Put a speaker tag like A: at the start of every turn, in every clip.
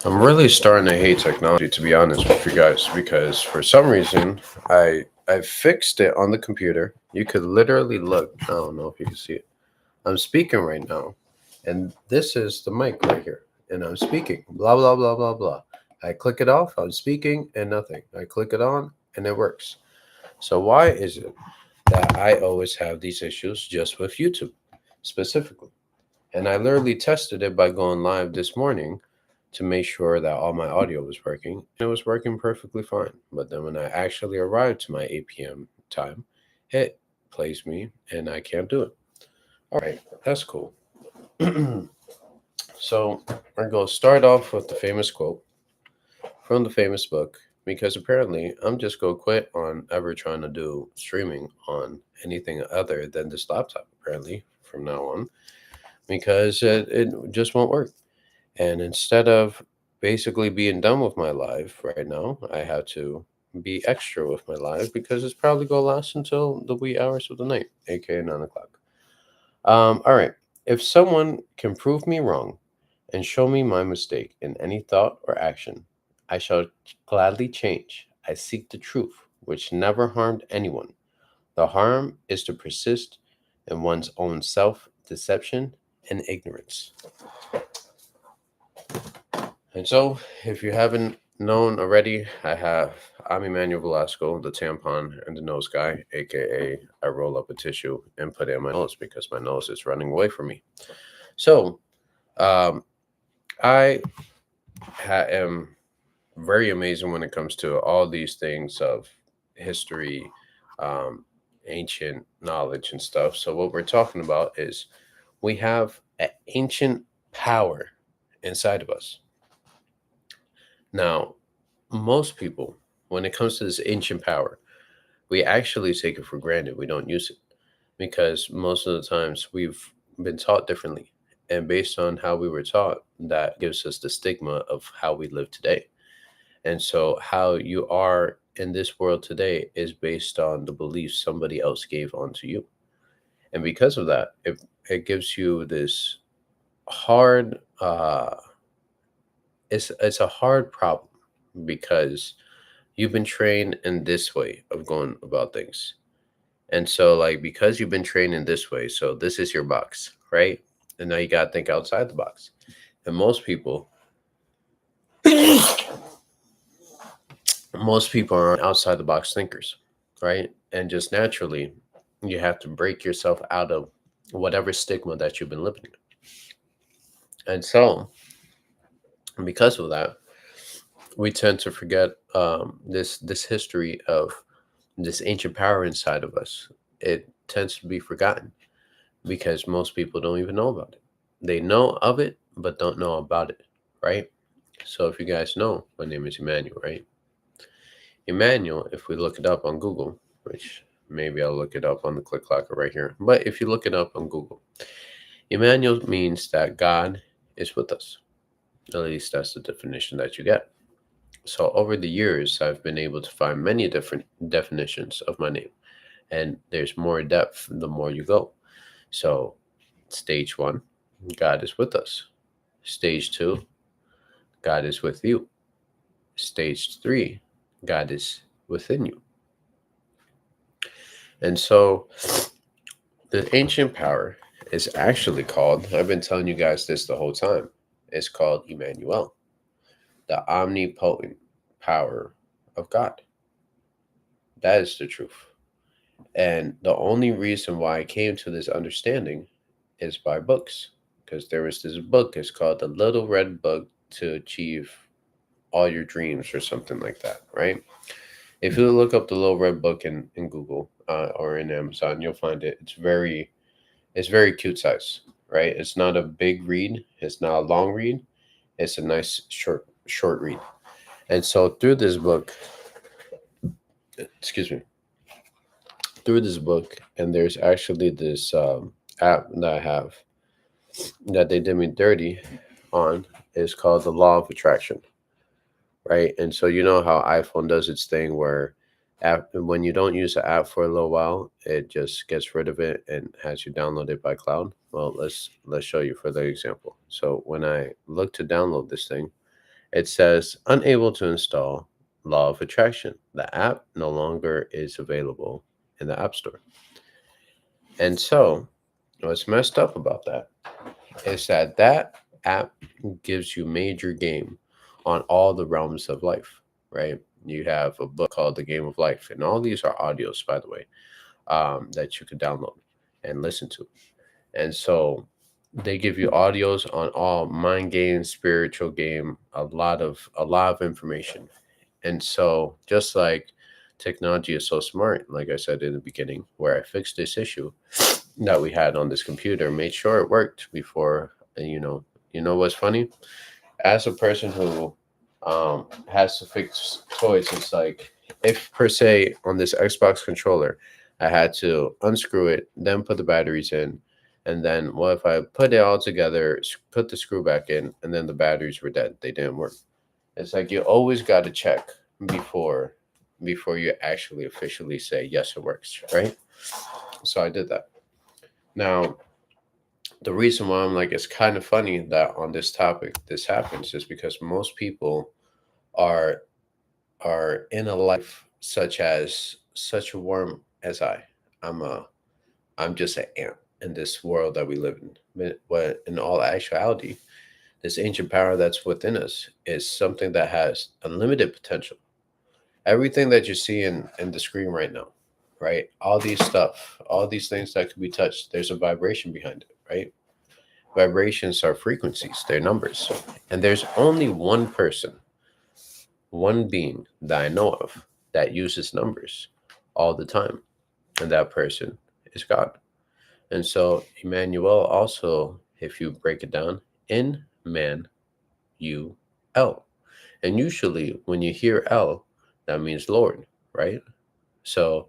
A: I'm really starting to hate technology, to be honest with you guys, because for some reason I fixed it on the computer. You could literally look. I don't know if you can see it. I'm speaking right now, and this is the mic right here, and I'm speaking. Blah blah blah blah blah. I click it off. I'm speaking, and nothing. I click it on, and it works. So why is it that I always have these issues just with YouTube specifically? And I literally tested it by going live this morning to make sure that all my audio was working. And it was working perfectly fine. But then when I actually arrived to my 8 p.m. time, it plays me and I can't do it. All right, that's cool. So we're going to start off with the famous quote from the famous book because apparently I'm just going to quit on ever trying to do streaming on anything other than this laptop, apparently, from now on, because it just won't work. And instead of basically being done with my life right now, I have to be extra with my life because it's probably going to last until the wee hours of the night, aka 9 o'clock. All right. If someone can prove me wrong and show me my mistake in any thought or action, I shall gladly change. I seek the truth, which never harmed anyone. The harm is to persist in one's own self deception and ignorance. And so, if you haven't known already, I'm Emmanuel Velasco, the tampon and the nose guy, aka I roll up a tissue and put it in my nose because my nose is running away from me. So, um, I am very amazing when it comes to all these things of history, um, ancient knowledge, and stuff. So, what we're talking about is we have an ancient power inside of us. Now, most people, when it comes to this ancient power, we actually take it for granted. We don't use it because most of the times we've been taught differently. And based on how we were taught, that gives us the stigma of how we live today. And so, how you are in this world today is based on the beliefs somebody else gave onto you. And because of that, it gives you this hard, it's a hard problem because you've been trained in this way of going about things. And so, like, because you've been trained in this way, so this is your box, right? And now you got to think outside the box. And most people are outside the box thinkers, right? And just naturally, you have to break yourself out of whatever stigma that you've been living in. And so, because of that, we tend to forget this history of this ancient power inside of us. It tends to be forgotten because most people don't even know about it. They know of it, but don't know about it, right? So if you guys know, my name is Emmanuel, right? Emmanuel, if we look it up on Google, which maybe I'll look it up on the click clocker right here, but if you look it up on Google, Emmanuel means that God is with us. At least that's the definition that you get. So over the years, I've been able to find many different definitions of my name, and there's more depth the more you go. So, stage one, God is with us. Stage two, God is with you. Stage three, God is within you. And so, the ancient power is actually called, I've been telling you guys this the whole time, it's called Emmanuel, the omnipotent power of God. That is the truth. And the only reason why I came to this understanding is by books. Because there was this book, it's called The Little Red Book to Achieve All Your Dreams or something like that, right? If you look up the Little Red Book in Google or in Amazon, you'll find it. It's very cute size, right? It's not a big read. It's not a long read. It's a nice short read. And so through this book, excuse me, through this book, and there's actually this app that I have that they did me dirty on is called the Law of Attraction, right? And so you know how iPhone does its thing where app, when you don't use the app for a little while, it just gets rid of it and has you download it by cloud. Well, let's show you for the example. So when I look to download this thing, it says unable to install Law of Attraction. The app no longer is available in the App Store. And so what's messed up about that is that that app gives you major game on all the realms of life, right? You have a book called The Game of Life, and all these are audios, by the way, that you could download and listen to. And so they give you audios on all mind game, spiritual game, a lot of information. And so just like technology is so smart, like I said in the beginning, where I fixed this issue that we had on this computer, made sure it worked before, and what's funny? As a person who has to fix toys, it's like if per se on this Xbox controller, I had to unscrew it, then put the batteries in, and then what if I put it all together, put the screw back in, and then the batteries were dead? They didn't work. It's like you always got to check before before you actually officially say yes, it works, right? So I did that. Now, the reason why I'm like it's kind of funny that on this topic this happens is because most people are are in a life such a worm as I. I'm a I'm just an ant in this world that we live in. But in all actuality, this ancient power that's within us is something that has unlimited potential. Everything that you see in the screen right now, right? All these things that can be touched, there's a vibration behind it, right? Vibrations are frequencies, they're numbers. And there's only one person, one being that I know of that uses numbers all the time. And that person is God. And so Emmanuel also, if you break it down, in man, you L. And usually when you hear L, that means Lord, right? So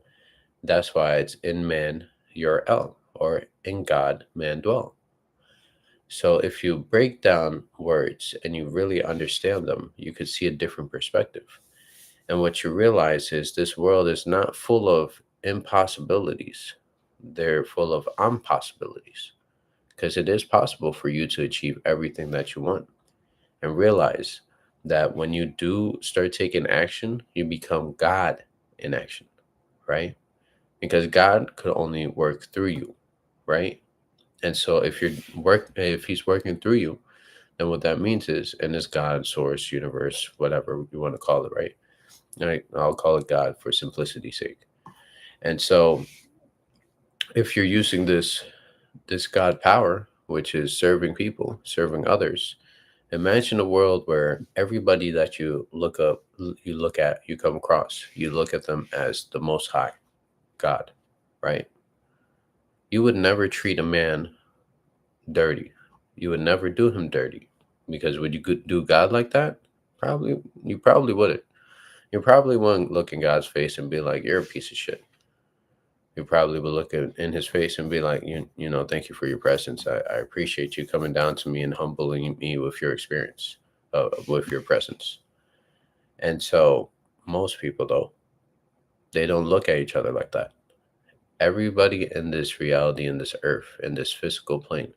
A: that's why it's in man, your L, or in God, man dwell. So if you break down words and you really understand them, you could see a different perspective. And what you realize is this world is not full of impossibilities. They're full of impossibilities because it is possible for you to achieve everything that you want. And realize that when you do start taking action, you become God in action, right? Because God could only work through you, right? And so if he's working through you, then what that means is, and this God, source, universe, whatever you want to call it, right? Right, I'll call it God for simplicity's sake. And so if you're using this God power, which is serving people, serving others, imagine a world where everybody that you look at, you come across, you look at them as the most high God, right? You would never treat a man dirty. You would never do him dirty because would you do God like that? Probably, you probably wouldn't. You probably wouldn't look in God's face and be like, "You're a piece of shit." You probably would look in his face and be like, thank you for your presence. I appreciate you coming down to me and humbling me with your experience, with your presence." And so most people, though, they don't look at each other like that. Everybody in this reality, in this earth, in this physical plane,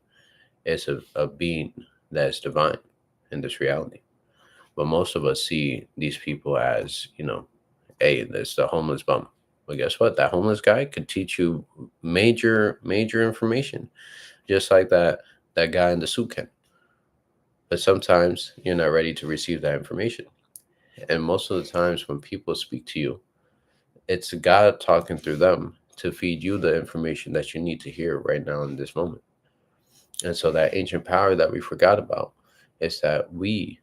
A: is a being that is divine in this reality. But most of us see these people as, hey, there's the homeless bum. Well, guess what? That homeless guy could teach you major information, just like that guy in the suit can. But sometimes you're not ready to receive that information. And most of the times when people speak to you, it's God talking through them to feed you the information that you need to hear right now in this moment. And so that ancient power that we forgot about is that we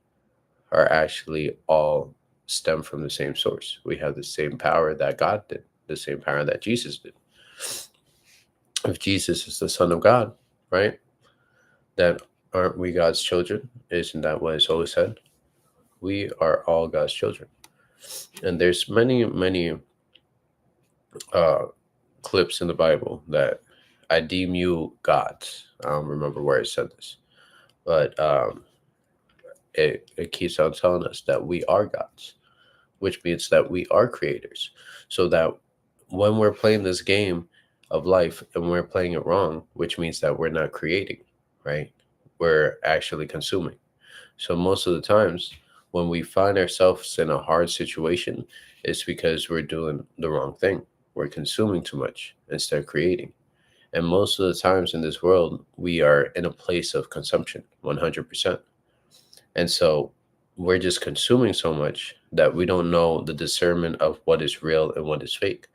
A: are actually all stem from the same source. We have the same power that God did, the same power that Jesus did. If Jesus is the Son of God, right? Then aren't we God's children? Isn't that what it's always said? We are all God's children. And there's many uh, clips in the Bible that I deem you gods. I don't remember where it said this, but it keeps on telling us that we are gods. which means that we are creators. So that when we're playing this game of life and we're playing it wrong, which means that we're not creating, right? We're actually consuming. So most of the times when we find ourselves in a hard situation, it's because we're doing the wrong thing. We're consuming too much instead of creating. And most of the times in this world, we are in a place of consumption, 100%. And so we're just consuming so much that we don't know the discernment of what is real and what is fake.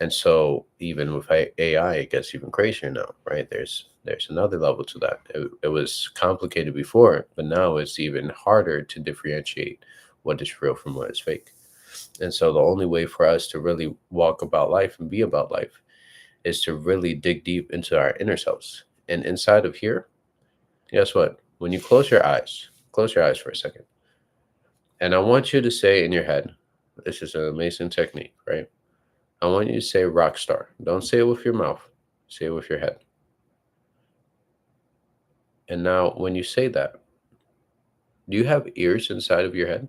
A: And so even with AI, it gets even crazier now, right? There's another level to that. It was complicated before, but now it's even harder to differentiate what is real from what is fake. And so the only way for us to really walk about life and be about life is to really dig deep into our inner selves. And inside of here, guess what? When you close your eyes for a second. And I want you to say in your head, this is an amazing technique, right? I want you to say rock star. Don't say it with your mouth, say it with your head. And now, when you say that, do you have ears inside of your head?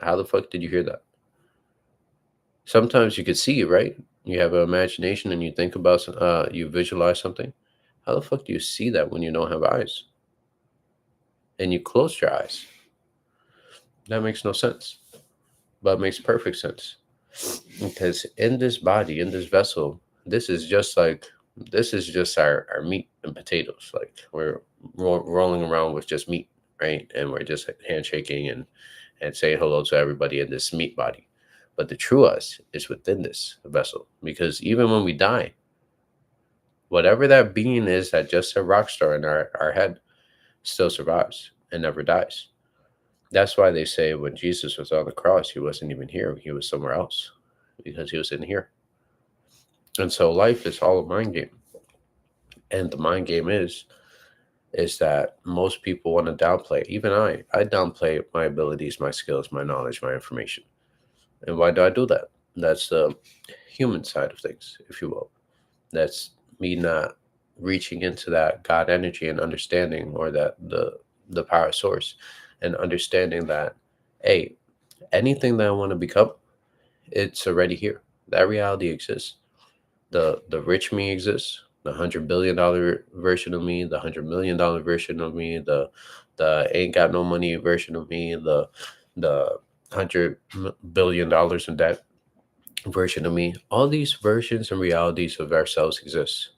A: How the fuck did you hear that? Sometimes you could see it, right? You have an imagination and you think about, you visualize something. How the fuck do you see that when you don't have eyes? And you close your eyes. That makes no sense, but it makes perfect sense. Because in this body, in this vessel, this is just like, this is just our meat and potatoes. Like we're rolling around with just meat, right? And we're just handshaking and saying hello to everybody in this meat body. But the true us is within this vessel. Because even when we die, whatever that being is that just a rock star in our head still survives and never dies. That's why they say when Jesus was on the cross, he wasn't even here. He was somewhere else because he was in here. And so life is all a mind game. And the mind game is that most people want to downplay. Even I downplay my abilities, my skills, my knowledge, my information. And why do I do that? That's the human side of things, if you will. That's me not reaching into that God energy and understanding, or that the power source, and understanding that, hey, anything that I want to become, it's already here. That reality exists. The rich me exists. The $100 billion version of me, the $100 million version of me, the ain't got no money version of me, the $100 billion in debt version of me. All these versions and realities of ourselves exist,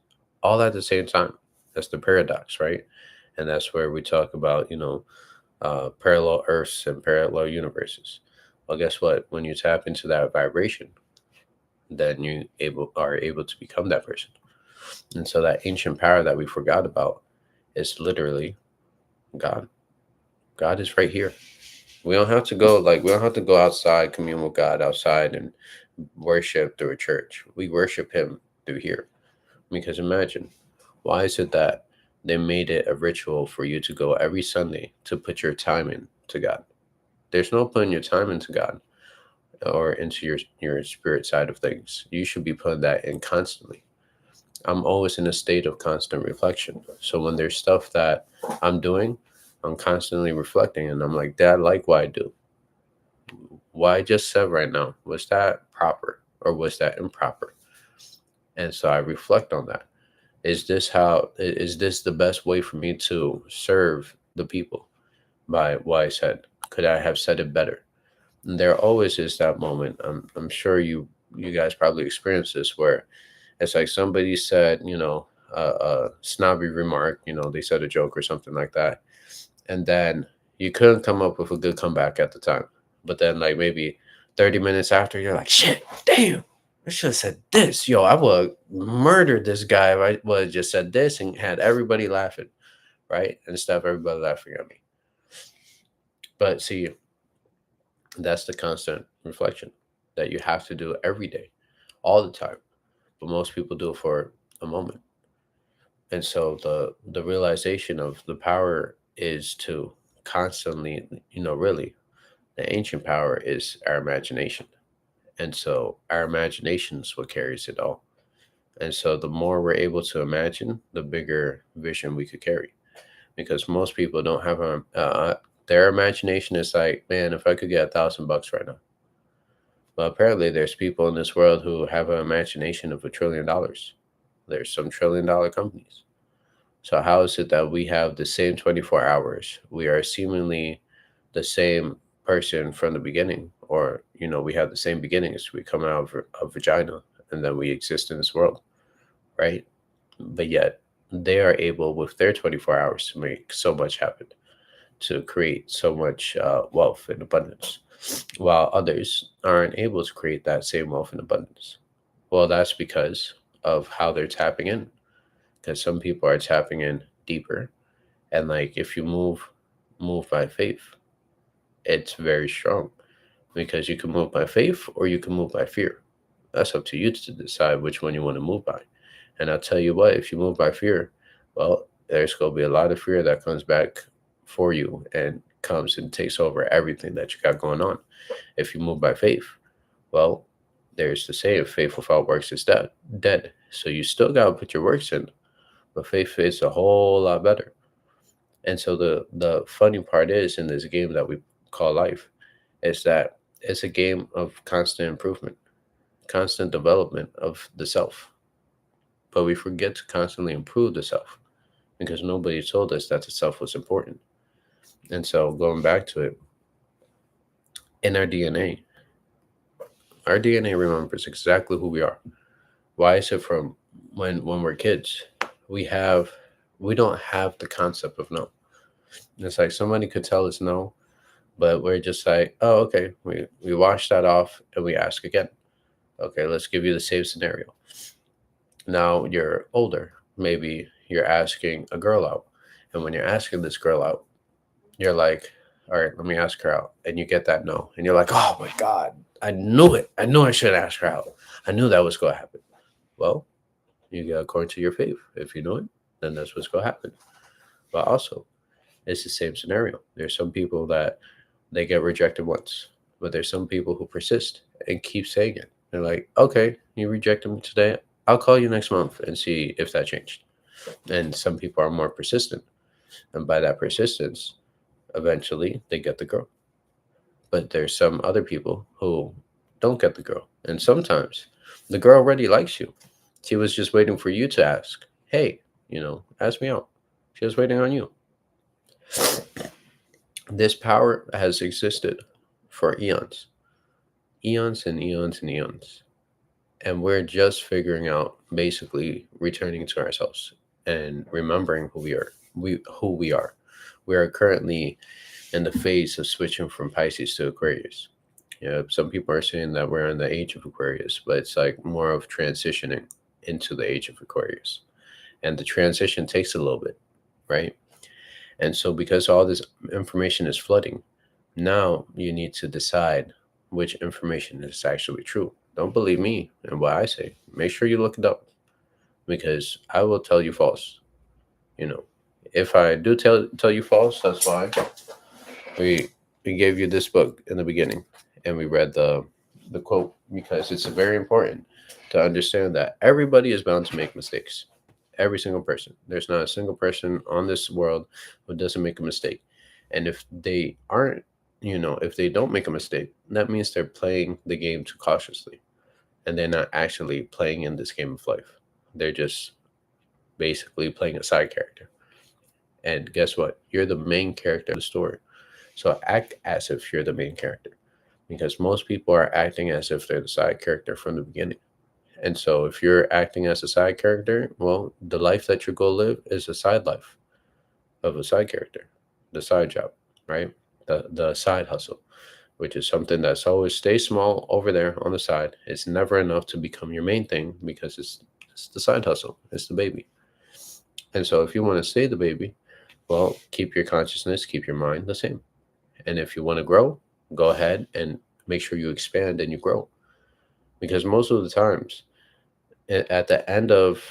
A: all at the same time. That's the paradox, right? And that's where we talk about, parallel Earths and parallel universes. Well, guess what? When you tap into that vibration, then are able to become that person. And so that ancient power that we forgot about is literally God. God is right here. We don't have to go outside, commune with God outside and worship through a church. We worship him through here. Because imagine, why is it that they made it a ritual for you to go every Sunday to put your time in to God? There's no putting your time into God or into your spirit side of things. You should be putting that in constantly. I'm always in a state of constant reflection. So when there's stuff that I'm doing, I'm constantly reflecting and I'm like, Dad, I like what I do. What I just said right now, was that proper or was that improper? And so I reflect on that. Is this the best way for me to serve the people by what I said? Could I have said it better? And there always is that moment. I'm sure you guys probably experienced this, where it's like somebody said, a snobby remark, they said a joke or something like that. And then you couldn't come up with a good comeback at the time. But then, like, maybe 30 minutes after, you're like, shit, damn, I should have said this. Yo, I would have murdered this guy if I would have just said this and had everybody laughing, right? Instead of everybody laughing at me. But see, that's the constant reflection that you have to do every day, all the time. But most people do it for a moment. And so the realization of the power is to constantly, really, the ancient power is our imagination. And so our imagination is what carries it all. And so the more we're able to imagine, the bigger vision we could carry. Because most people don't have Their imagination is like, man, if I could get $1,000 right now. Well, apparently there's people in this world who have an imagination of $1 trillion. There's some $1 trillion companies. So how is it that we have the same 24 hours? We are seemingly the same person from the beginning, or we have the same beginnings. We come out of a vagina, and then we exist in this world, right? But yet they are able, with their 24 hours, to make so much happen, to create so much wealth and abundance, while others aren't able to create that same wealth and abundance. Well, that's because of how they're tapping in. Because some people are tapping in deeper, and like if you move by faith, it's very strong, because you can move by faith or you can move by fear. That's up to you to decide which one you want to move by. And I'll tell you what, if you move by fear, well, there's going to be a lot of fear that comes back for you and comes and takes over everything that you got going on. If you move by faith, well, there's the saying, faith without works is dead. So you still got to put your works in, but faith is a whole lot better. And so the funny part is, in this game that we call life, is that it's a game of constant improvement, constant development of the self. But we forget to constantly improve the self, because nobody told us that the self was important. And so going back to it, in our DNA remembers exactly who we are. Why is it from when we're kids? We don't have the concept of no. It's like somebody could tell us no, but we're just like, oh, okay. We wash that off and we ask again. Okay, let's give you the same scenario. Now you're older. Maybe you're asking a girl out. And when you're asking this girl out, you're like, all right, let me ask her out. And you get that no. And you're like, oh my God, I knew it. I knew I should ask her out. I knew that was going to happen. Well, you go according to your faith. If you know it, then that's what's going to happen. But also, it's the same scenario. There's some people that they get rejected once, but there's some people who persist and keep saying it. They're like, okay, you rejected me today. I'll call you next month and see if that changed. And some people are more persistent. And by that persistence, eventually they get the girl. But there's some other people who don't get the girl. And sometimes the girl already likes you. She was just waiting for you to ask, hey, ask me out. She was waiting on you. This power has existed for eons, eons and eons and eons. And we're just figuring out, basically returning to ourselves and remembering who we are. We are currently in the phase of switching from Pisces to Aquarius. Some people are saying that we're in the age of Aquarius, but it's like more of transitioning into the age of Aquarius. And the transition takes a little bit, right? And so because all this information is flooding, now you need to decide which information is actually true. Don't believe me and what I say. Make sure you look it up, because I will tell you false. If I do tell you false, that's why we gave you this book in the beginning, and we read the quote, because it's very important to understand that everybody is bound to make mistakes. Every single person. There's not a single person on this world who doesn't make a mistake. And if they aren't, if they don't make a mistake, that means they're playing the game too cautiously, and they're not actually playing in this game of life. They're just basically playing a side character. And guess what? You're the main character of the story. So act as if you're the main character, because most people are acting as if they're the side character from the beginning. And so if you're acting as a side character, well, the life that you're going to live is a side life of a side character, the side job, right? The side hustle, which is something that's always stay small over there on the side. It's never enough to become your main thing, because it's the side hustle. It's the baby. And so if you want to stay the baby, well, keep your consciousness, keep your mind the same. And if you want to grow, go ahead and make sure you expand and you grow. Because most of the times, at the end of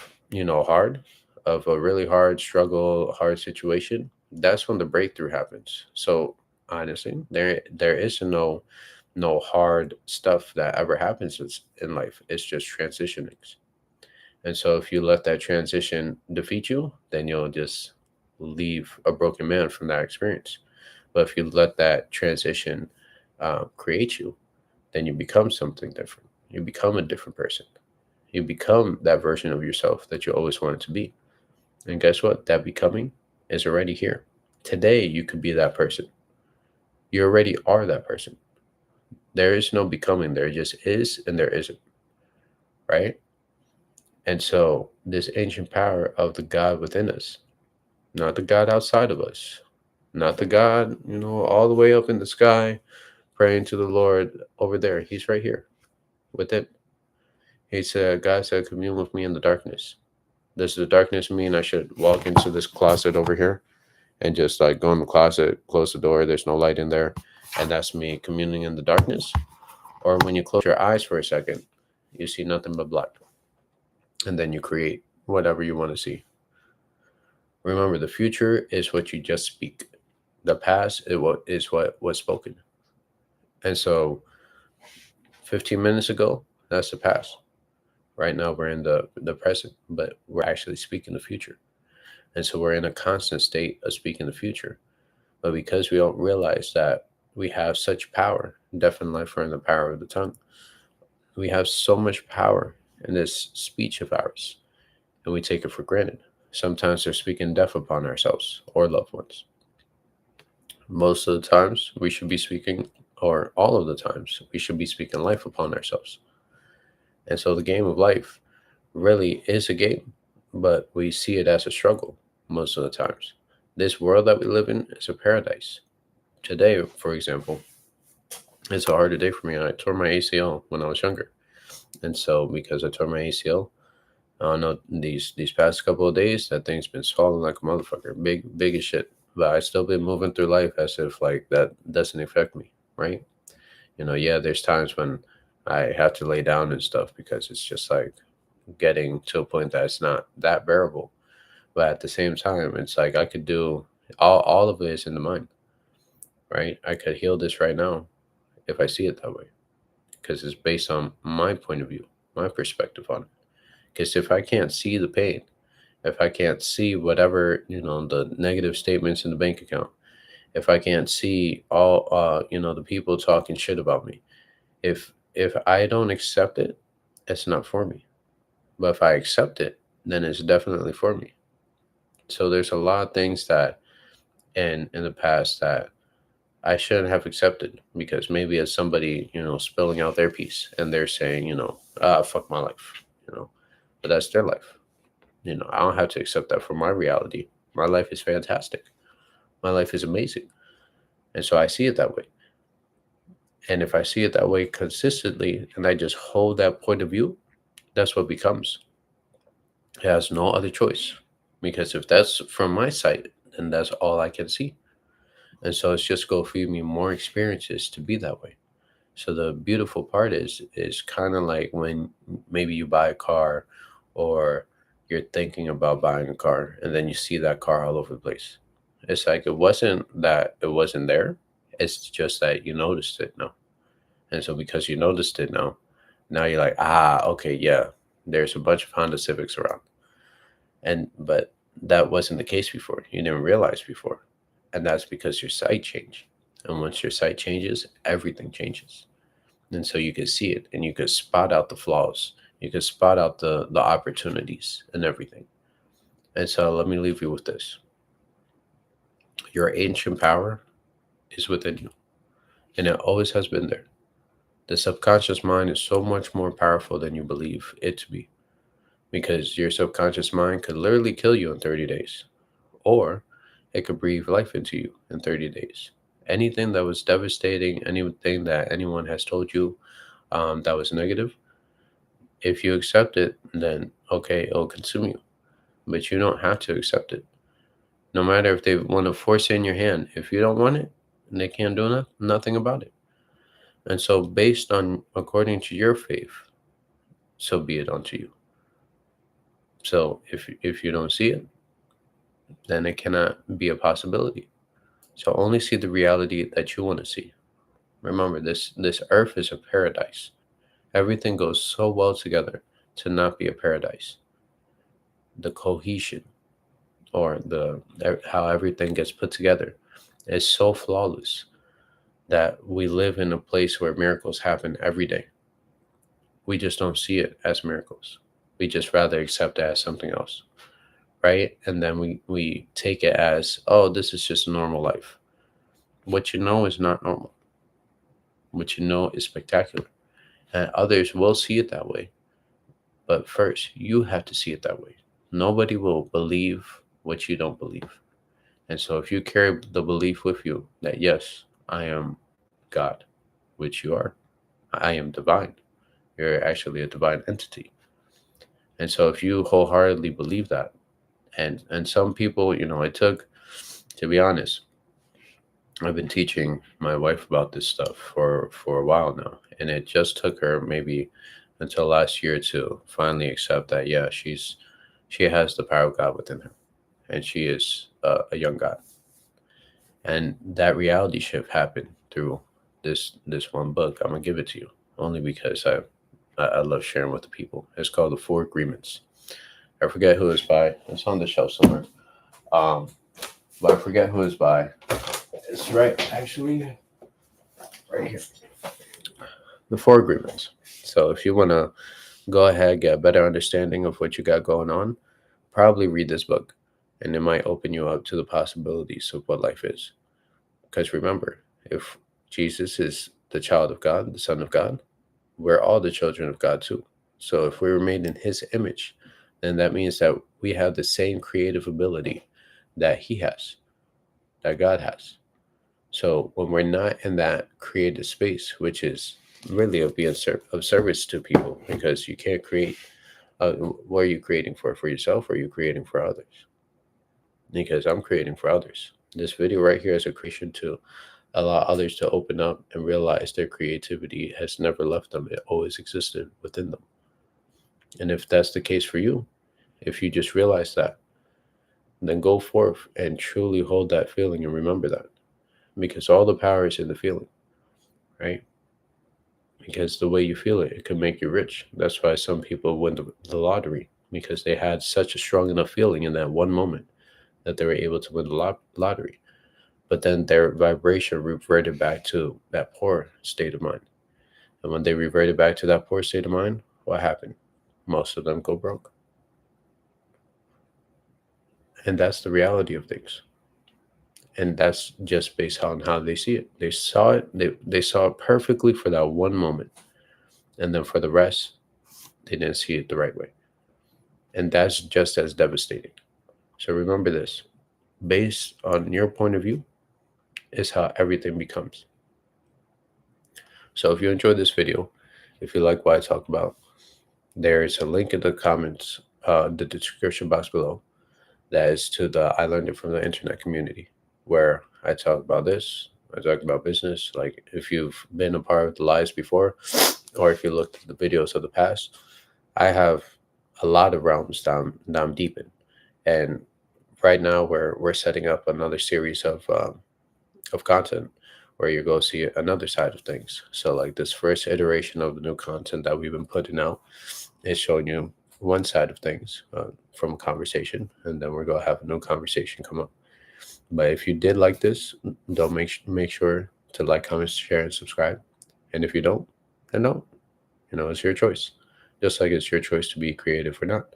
A: a really hard struggle, hard situation, that's when the breakthrough happens. So honestly, there is no hard stuff that ever happens in life. It's just transitionings. And so if you let that transition defeat you, then you'll just leave a broken man from that experience. But if you let that transition create you, then you become something different. You become a different person. You become that version of yourself that you always wanted to be. And guess what? That becoming is already here. Today, you could be that person. You already are that person. There is no becoming. There just is and there isn't, right? And so, this ancient power of the God within us, not the God outside of us, not the God, all the way up in the sky, praying to the Lord over there. He's right here within. He said, God said, commune with me in the darkness. Does the darkness mean I should walk into this closet over here and just like go in the closet, close the door, there's no light in there, and that's me communing in the darkness? Or when you close your eyes for a second, you see nothing but black, and then you create whatever you want to see. Remember, the future is what you just speak. The past is what was spoken. And so 15 minutes ago, that's the past. Right now we're in the present, but we're actually speaking the future. And so we're in a constant state of speaking the future. But because we don't realize that we have such power, death and life are in the power of the tongue. We have so much power in this speech of ours, and we take it for granted. Sometimes they're speaking death upon ourselves or loved ones. Most of the times, we should be speaking, or all of the times, we should be speaking life upon ourselves. And so the game of life really is a game, but we see it as a struggle most of the times. This world that we live in is a paradise. Today, for example, it's a harder day for me. I tore my ACL when I was younger. And so because I tore my ACL, I don't know, these past couple of days, that thing's been swollen like a motherfucker. Big as shit. But I still been moving through life as if like that doesn't affect me, right? Yeah, there's times when I have to lay down and stuff because it's just like getting to a point that it's not that bearable. But at the same time, it's like I could do all of it is in the mind, right? I could heal this right now if I see it that way because it's based on my point of view, my perspective on it. Because if I can't see the pain, if I can't see whatever, the negative statements in the bank account, if I can't see all, the people talking shit about me, if I don't accept it, it's not for me. But if I accept it, then it's definitely for me. So there's a lot of things that in the past that I shouldn't have accepted because maybe as somebody, spilling out their piece and they're saying, fuck my life, but that's their life. I don't have to accept that for my reality. My life is fantastic. My life is amazing. And so I see it that way. And if I see it that way consistently and I just hold that point of view, that's what becomes. It has no other choice. Because if that's from my sight, then that's all I can see. And so it's just go feed me more experiences to be that way. So the beautiful part is kind of like when maybe you buy a car or you're thinking about buying a car and then you see that car all over the place. It's like it wasn't that it wasn't there. It's just that you noticed it now. And so because you noticed it now you're like, okay, yeah, there's a bunch of Honda Civics around. But that wasn't the case before. You didn't realize before. And that's because your sight changed. And once your sight changes, everything changes. And so you could see it and you could spot out the flaws. You could spot out the opportunities and everything. And so let me leave you with this. Your ancient power is within you. And it always has been there. The subconscious mind is so much more powerful than you believe it to be. Because your subconscious mind could literally kill you in 30 days. Or it could breathe life into you in 30 days. Anything that was devastating, anything that anyone has told you that was negative, if you accept it, then okay, it'll consume you. But you don't have to accept it. No matter if they want to force it in your hand, if you don't want it, they can't do nothing about it. And so, based on according to your faith, so be it unto you. So, if you don't see it, then it cannot be a possibility. So only see the reality that you want to see. Remember, this earth is a paradise. Everything goes so well together to not be a paradise. The cohesion or the how everything gets put together is so flawless that we live in a place where miracles happen every day. We just don't see it as miracles. We just rather accept it as something else, right? And then we take it as, oh, this is just normal life. What you know is not normal. What you know is spectacular. And others will see it that way. But first, you have to see it that way. Nobody will believe what you don't believe. And so if you carry the belief with you that, yes, I am God, which you are, I am divine, you're actually a divine entity. And so if you wholeheartedly believe that, and some people, it took, to be honest, I've been teaching my wife about this stuff for a while now, and it just took her maybe until last year to finally accept that, yeah, she has the power of God within her, and she is a young God. And that reality shift happened through this one book. I'm gonna give it to you only because I love sharing with the people. It's called The Four Agreements. I forget who it's by. It's on the shelf somewhere. Um, but I forget who it's by. It's actually right here. The Four Agreements. So if you want to go ahead, get a better understanding of what you got going on, probably read this book, and it might open you up to the possibilities of what life is. Because remember, if Jesus is the child of God, the Son of God, we're all the children of God too. So if we were made in his image, then that means that we have the same creative ability that he has, that God has. So when we're not in that creative space, which is really of being of service to people, because you can't create, what are you creating for yourself, or are you creating for others? Because I'm creating for others. This video right here is a creation to allow others to open up and realize their creativity has never left them. It always existed within them. And if that's the case for you, if you just realize that, then go forth and truly hold that feeling and remember that. Because all the power is in the feeling, right? Because the way you feel it, it can make you rich. That's why some people win the lottery, because they had such a strong enough feeling in that one moment that they were able to win the lottery. But then their vibration reverted back to that poor state of mind. And when they reverted back to that poor state of mind, what happened? Most of them go broke. And that's the reality of things. And that's just based on how they see it. They saw it, they saw it perfectly for that one moment. And then for the rest, they didn't see it the right way. And that's just as devastating. So remember this, based on your point of view is how everything becomes. So if you enjoyed this video, if you like what I talk about, there is a link in the comments, the description box below, that is to the I Learned It From the Internet community, where I talk about this. I talk about business. Like if you've been a part of the lives before, or if you looked at the videos of the past, I have a lot of realms that I'm deep in. And right now we're setting up another series of content where you go see another side of things. So like this first iteration of the new content that we've been putting out is showing you one side of things from a conversation, and then we're going to have a new conversation come up. But if you did like this, don't make sure to like, comment, share, and subscribe. And if you don't, then don't. It's your choice. Just like it's your choice to be creative or not.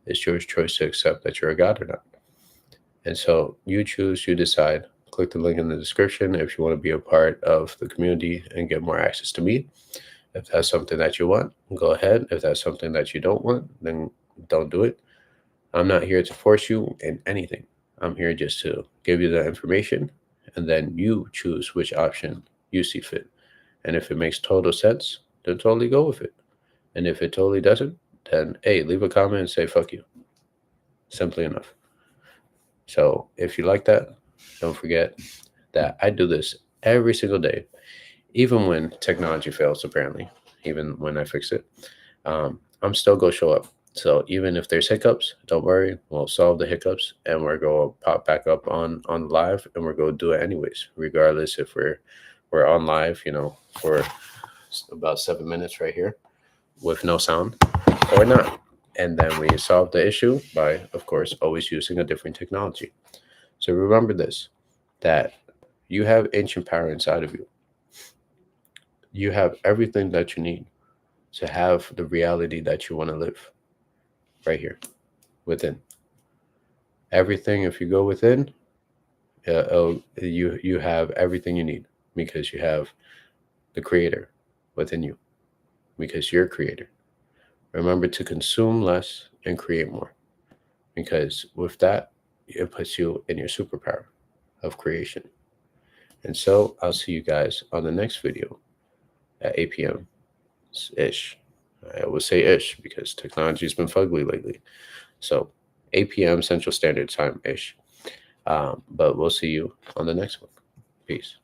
A: It's your choice to accept that you're a god or not. And so you choose, you decide. Click the link in the description if you want to be a part of the community and get more access to me. If that's something that you want, go ahead. If that's something that you don't want, then don't do it. I'm not here to force you in anything. I'm here just to give you the information, and then you choose which option you see fit. And if it makes total sense, then totally go with it. And if it totally doesn't, then hey, leave a comment and say fuck you. Simply enough. So if you like that, don't forget that I do this every single day, even when technology fails, apparently, even when I fix it, I'm still going to show up. So even if there's hiccups, don't worry, we'll solve the hiccups, and we're going to pop back up on live, and we're going to do it anyways, regardless if we're on live, for about 7 minutes right here with no sound or not. And then we solve the issue by, of course, always using a different technology. So remember this, that You have ancient power inside of you. You have everything that you need to have the reality that you want to live right here within. Everything, if you go within, you have everything you need because you have the creator within you, because you're creator. Remember to consume less and create more, because with that, it puts you in your superpower of creation. And so I'll see you guys on the next video at 8 p.m. ish. I will say ish because technology's been fugly lately. So 8 p.m. Central Standard Time ish. But we'll see you on the next one. Peace.